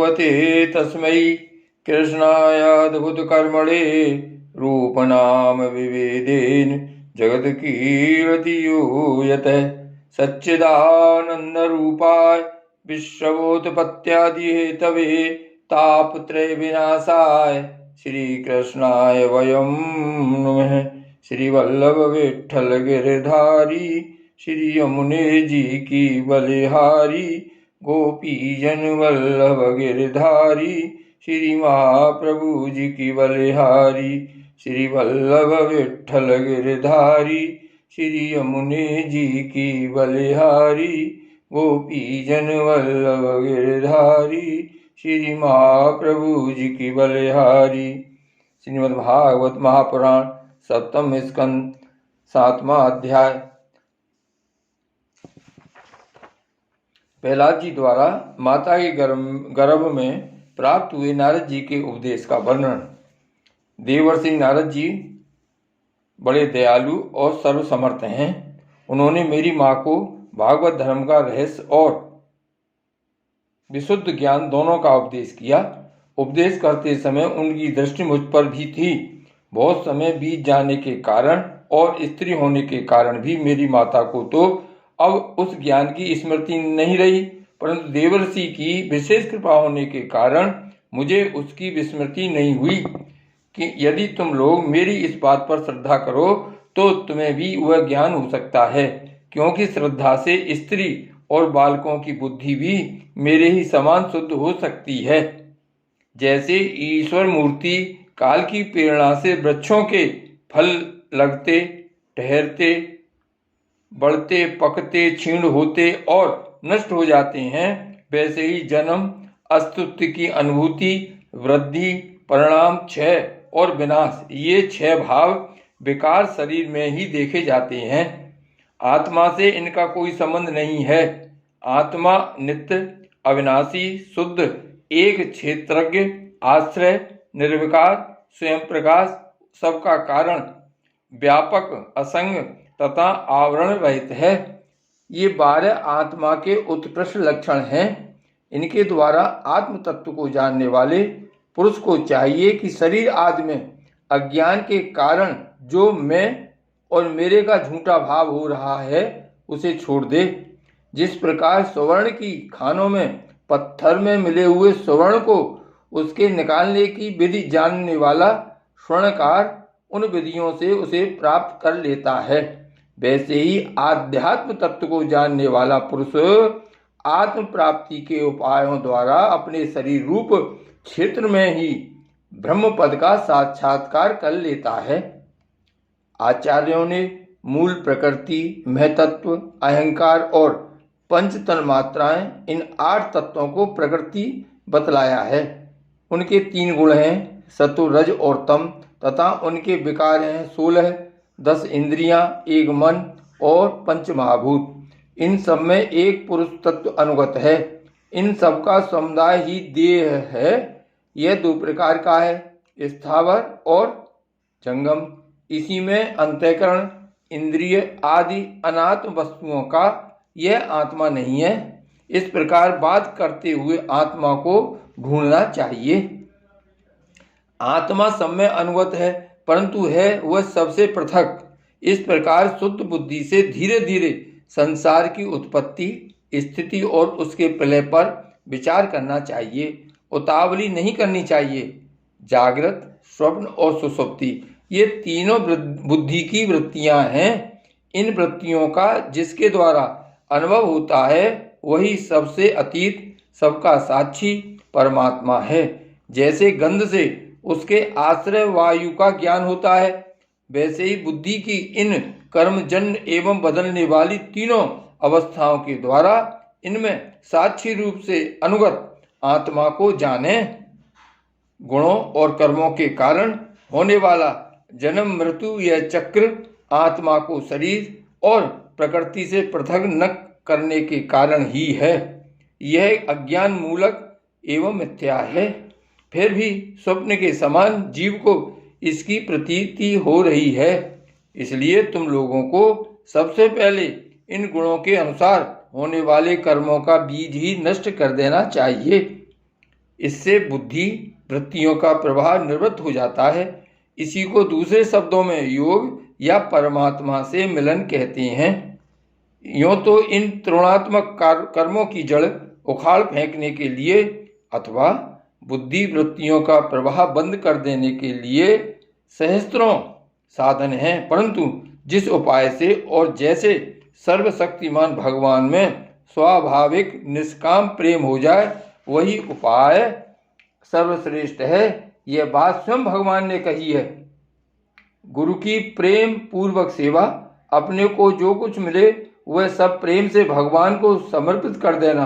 भगवते तस्मै कृष्णायाद्भुतकर्मणे रूपनाम विवेदेन जगत्कीर्ति यूयते। सच्चिदानन्दरूपाय विश्वोत्पत्त्यादिहेतवे तापत्रय विनाशाय श्रीकृष्णाय वयं नमः। श्रीवल्लभ विठ्ठल गिरधारी श्री यमुने जी की बलिहारी गोपीजन वल्लभ गिरधारी श्री महाप्रभु जी की बलिहारी। श्री वल्लभ विठ्ठल गिरधारी श्री यमुने जी की बलिहारी गोपीजन वल्लभ गिरधारी श्री महाप्रभु जी की बलिहारी। श्रीमद्भागवत महापुराण सप्तम स्कंद सातवां अध्याय। प्रहलाद जी द्वारा माता के गर्भ में प्राप्त हुए नारद जी के उपदेश का वर्णन। देवर्षि नारद जी बड़े दयालु और सर्वसमर्थ हैं। उन्होंने मेरी माँ को भागवत धर्म का रहस्य और विशुद्ध ज्ञान दोनों का उपदेश किया। उपदेश करते समय उनकी दृष्टि मुझ पर भी थी। बहुत समय बीत जाने के कारण और स्त्री होने के कारण भी मेरी माता को तो अब उस ज्ञान की स्मृति नहीं रही, परंतु देवर्षि की विशेष कृपा होने के कारण मुझे उसकी विस्मृति नहीं हुई कि यदि तुम लोग मेरी इस बात पर श्रद्धा करो तो तुम्हें भी वह ज्ञान हो सकता है, क्योंकि श्रद्धा से स्त्री और बालकों की बुद्धि भी मेरे ही समान शुद्ध हो सकती है। जैसे ईश्वर मूर्ति काल की प्रेरणा से वृक्षों के फल लगते, ठहरते, बढ़ते, पकते, क्षीण होते और नष्ट हो जाते हैं, वैसे ही जन्म, अस्तित्व की अनुभूति, वृद्धि, परिणाम, क्षय और विनाश, ये 6 भाव विकार शरीर में ही देखे जाते हैं। आत्मा से इनका कोई संबंध नहीं है। आत्मा नित्य, अविनाशी, शुद्ध, एक क्षेत्रज्ञ, आश्रय, निर्विकार, स्वयं प्रकाश, सबका कारण, व्यापक, असंग तथा आवरण रहित है। ये 12 आत्मा के उत्कृष्ट लक्षण हैं। इनके द्वारा आत्म तत्व को जानने वाले पुरुष को चाहिए कि शरीर आदि में अज्ञान के कारण जो मैं और मेरे का झूठा भाव हो रहा है उसे छोड़ दे। जिस प्रकार स्वर्ण की खानों में पत्थर में मिले हुए स्वर्ण को उसके निकालने की विधि जानने वाला स्वर्णकार उन विधियों से उसे प्राप्त कर लेता है, वैसे ही आध्यात्म तत्व को जानने वाला पुरुष आत्म प्राप्ति के उपायों द्वारा अपने शरीर रूप क्षेत्र में ही ब्रह्म पद का साक्षात्कार कर लेता है। आचार्यों ने मूल प्रकृति, महतत्व, अहंकार और पंच तन मात्राएं, इन 8 तत्वों को प्रकृति बतलाया है। उनके 3 गुण हैं, सत्व, रज और तम, तथा उनके विकार हैं 16, 10 इंद्रियां, 1 मन और 5 महाभूत। इन सब में एक पुरुष तत्व अनुगत है। इन सब का समुदाय ही देह है। यह 2 प्रकार का है, स्थावर और जंगम। इसी में अंतःकरण, इंद्रिय आदि अनात्म वस्तुओं का यह आत्मा नहीं है। इस प्रकार बात करते हुए आत्मा को ढूंढना चाहिए। आत्मा सब में अनुगत है, परंतु है वह सबसे पृथक। इस प्रकार शुद्ध बुद्धि से धीरे धीरे संसार की उत्पत्ति, स्थिति और उसके प्रलय पर विचार करना चाहिए। उतावली नहीं करनी चाहिए। जागृत, स्वप्न और सुषुप्ति, ये तीनों बुद्धि की वृत्तियां हैं। इन वृत्तियों का जिसके द्वारा अनुभव होता है वही सबसे अतीत, सबका साक्षी परमात्मा है। जैसे गंध से उसके आश्रय वायु का ज्ञान होता है, वैसे ही बुद्धि की इन कर्मजन्य एवं बदलने वाली तीनों अवस्थाओं के द्वारा इनमें साक्षी रूप से अनुगत आत्मा को जाने। गुणों और कर्मों के कारण होने वाला जन्म मृत्यु यह चक्र आत्मा को शरीर और प्रकृति से पृथक न करने के कारण ही है। यह अज्ञान मूलक एवं मिथ्या है। फिर भी स्वप्न के समान जीव को इसकी प्रतीति हो रही है। इसलिए तुम लोगों को सबसे पहले इन गुणों के अनुसार होने वाले कर्मों का बीज ही नष्ट कर देना चाहिए। इससे बुद्धि वृत्तियों का प्रवाह निवृत्त हो जाता है। इसी को दूसरे शब्दों में योग या परमात्मा से मिलन कहते हैं। यूँ तो इन त्रिगुणात्मक कर्मों की जड़ उखाड़ फेंकने के लिए अथवा बुद्धि वृत्तियों का प्रवाह बंद कर देने के लिए सहस्त्रों साधन हैं, परंतु जिस उपाय से और जैसे सर्वशक्तिमान भगवान में स्वाभाविक निष्काम प्रेम हो जाए वही उपाय सर्वश्रेष्ठ है। यह बात स्वयं भगवान ने कही है। गुरु की प्रेम पूर्वक सेवा, अपने को जो कुछ मिले वह सब प्रेम से भगवान को समर्पित कर देना,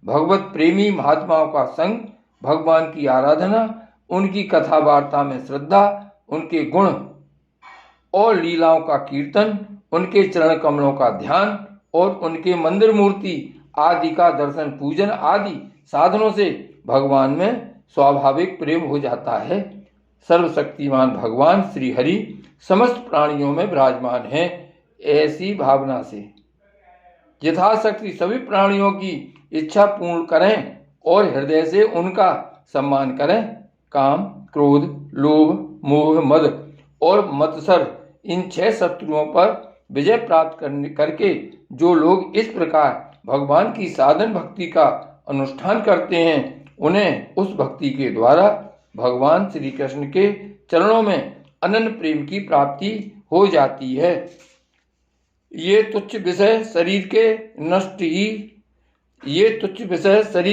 भगवत प्रेमी महात्माओं का संग, भगवान की आराधना, उनकी कथा वार्ता में श्रद्धा, उनके गुण और लीलाओं का कीर्तन, उनके चरण कमलों का ध्यान और उनके मंदिर मूर्ति आदि का दर्शन पूजन आदि साधनों से भगवान में स्वाभाविक प्रेम हो जाता है। सर्वशक्तिमान भगवान श्री हरि समस्त प्राणियों में विराजमान हैं। ऐसी भावना से यथाशक्ति सभी प्राणियों की इच्छा पूर्ण करें और हृदय से उनका सम्मान करें। काम, क्रोध, लोभ, मोह, मद और मत्सर इन 6 शत्रुओं पर विजय प्राप्त करके जो लोग इस प्रकार भगवान की साधन भक्ति का अनुष्ठान करते हैं उन्हें उस भक्ति के द्वारा भगवान श्री कृष्ण के चरणों में अनन्य प्रेम की प्राप्ति हो जाती है। ये तुच्छ विषय शरीर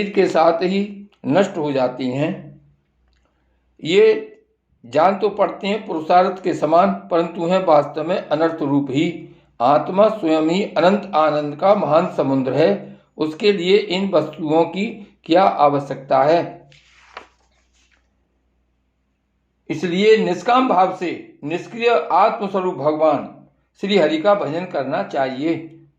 के साथ ही नष्ट हो जाती हैं। ये जान तो पड़ते हैं पुरुषार्थ के समान, परंतु हैं वास्तव में अनर्थ रूप ही। आत्मा स्वयं ही अनंत आनंद का महान समुद्र है, उसके लिए इन वस्तुओं की क्या आवश्यकता है। इसलिए निष्काम भाव से निष्क्रिय आत्मस्वरूप भगवान श्री हरि का भजन करना चाहिए।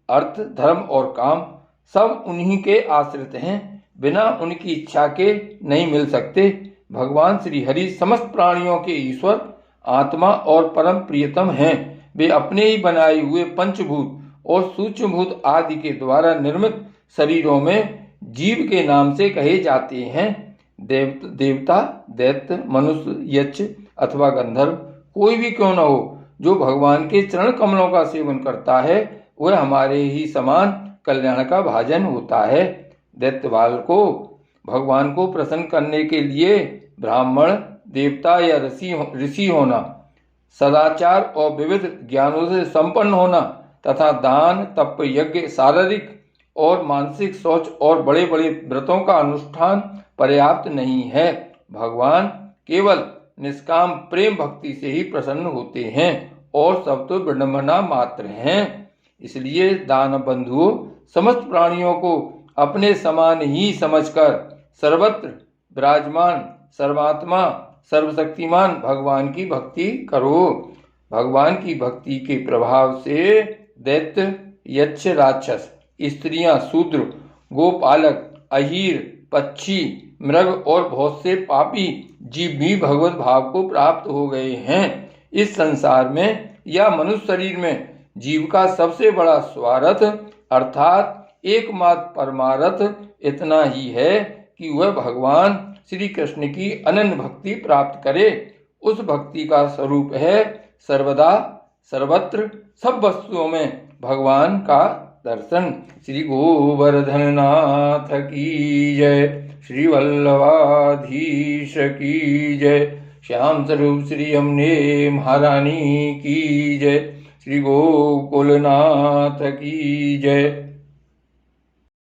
अर्थ, धर्म और काम सब उन्हीं के आश्रित हैं, बिना उनकी इच्छा के नहीं मिल सकते। भगवान श्री हरि समस्त प्राणियों के ईश्वर, आत्मा और परम प्रियतम हैं। वे अपने ही बनाए हुए पंचभूत और सूक्ष्मभूत आदि के द्वारा निर्मित शरीरों में जीव के नाम से कहे जाते हैं। देवता, दैत्य, मनुष्य, यक्ष अथवा गंधर्व कोई भी क्यों न हो, जो भगवान के चरण कमलों का सेवन करता है वह हमारे ही समान कल्याण का भाजन होता है। दैत्यबाल को भगवान को प्रसन्न करने के लिए ब्राह्मण, देवता या ऋषि होना, सदाचार और विविध ज्ञानों से संपन्न होना तथा दान, तप, यज्ञ, शारीरिक और मानसिक शौच और बड़े बड़े व्रतों का अनुष्ठान पर्याप्त नहीं है। भगवान केवल निष्काम प्रेम भक्ति से ही प्रसन्न होते हैं और सब तो विडंबना मात्र हैं। इसलिए दान बंधुओं, समस्त प्राणियों को अपने समान ही समझकर सर्वत्र विराजमान सर्वात्मा सर्वशक्तिमान भगवान की भक्ति करो। भगवान की भक्ति के प्रभाव से दैत्य, यक्ष, राक्षस, स्त्रियां, शूद्र, गोपालक, अहीर, पक्षी, मृग और बहुत से पापी जीव भी भगवत भाव को प्राप्त हो गए हैं। इस संसार में या मनुष्य शरीर में जीव का सबसे बड़ा स्वार्थ अर्थात एकमात्र परमार्थ इतना ही है कि वह भगवान श्री कृष्ण की अनन्य भक्ति प्राप्त करे। उस भक्ति का स्वरूप है सर्वदा सर्वत्र सब वस्तुओं में भगवान का दर्शन। श्री गोवर्धन नाथ की जय, श्री वल्लभाधीश की जय, श्याम स्वरूप श्री यमुने महारानी की जय, श्री गोकुलनाथ की जय।